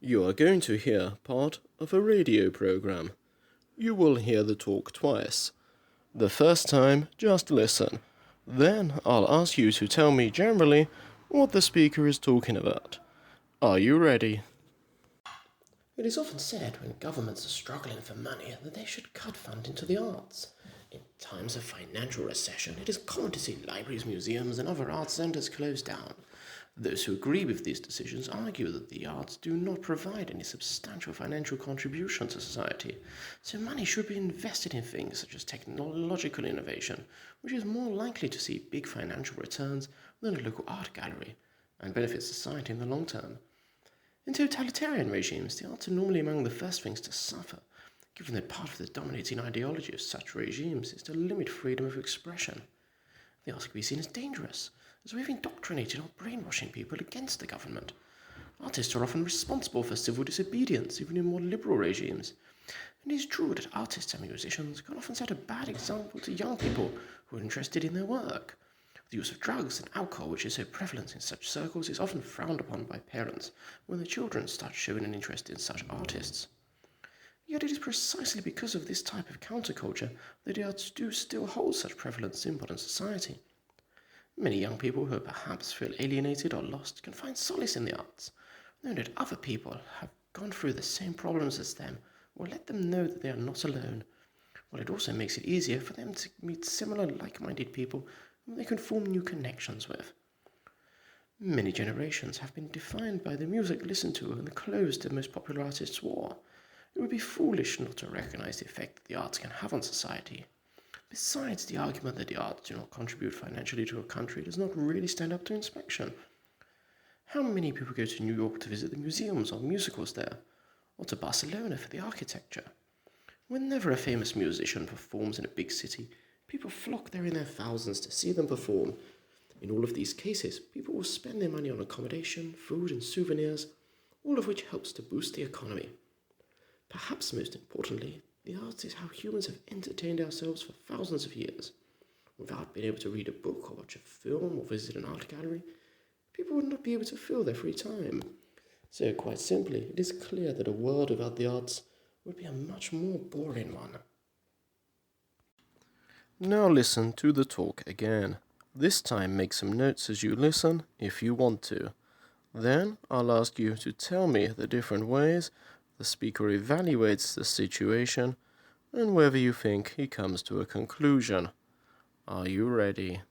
You are going to hear part of a radio program. You will hear the talk twice. The first time, just listen. Then I'll ask you to tell me generally what the speaker is talking about. Are you ready? It is often said when governments are struggling for money that they should cut funding to the arts. In times of financial recession, it is common to see libraries, museums, and other arts centres closed down. Those who agree with these decisions argue that the arts do not provide any substantial financial contribution to society, so money should be invested in things such as technological innovation, which is more likely to see big financial returns than a local art gallery, and benefit society in the long term. In totalitarian regimes, the arts are normally among the first things to suffer, given that part of the dominating ideology of such regimes is to limit freedom of expression. The arts can be seen as dangerous, as we've indoctrinated or brainwashing people against the government. Artists are often responsible for civil disobedience, even in more liberal regimes. And it is true that artists and musicians can often set a bad example to young people who are interested in their work. The use of drugs and alcohol, which is so prevalent in such circles, is often frowned upon by parents when their children start showing an interest in such artists. Yet it is precisely because of this type of counterculture that the arts do still hold such prevalence in modern society. Many young people who perhaps feel alienated or lost can find solace in the arts, knowing that other people have gone through the same problems as them will let them know that they are not alone, while it also makes it easier for them to meet similar like-minded people whom they can form new connections with. Many generations have been defined by the music listened to and the clothes the most popular artists wore. It would be foolish not to recognize the effect that the arts can have on society. Besides, the argument that the arts do not contribute financially to a country does not really stand up to inspection. How many people go to New York to visit the museums or musicals there, or to Barcelona for the architecture? Whenever a famous musician performs in a big city, people flock there in their thousands to see them perform. In all of these cases, people will spend their money on accommodation, food, and souvenirs, all of which helps to boost the economy. Perhaps most importantly, the arts is how humans have entertained ourselves for thousands of years. Without being able to read a book or watch a film or visit an art gallery, people would not be able to fill their free time. So quite simply, it is clear that a world without the arts would be a much more boring one. Now listen to the talk again. This time make some notes as you listen, if you want to. Then I'll ask you to tell me the different ways the speaker evaluates the situation and whether you think he comes to a conclusion. Are you ready?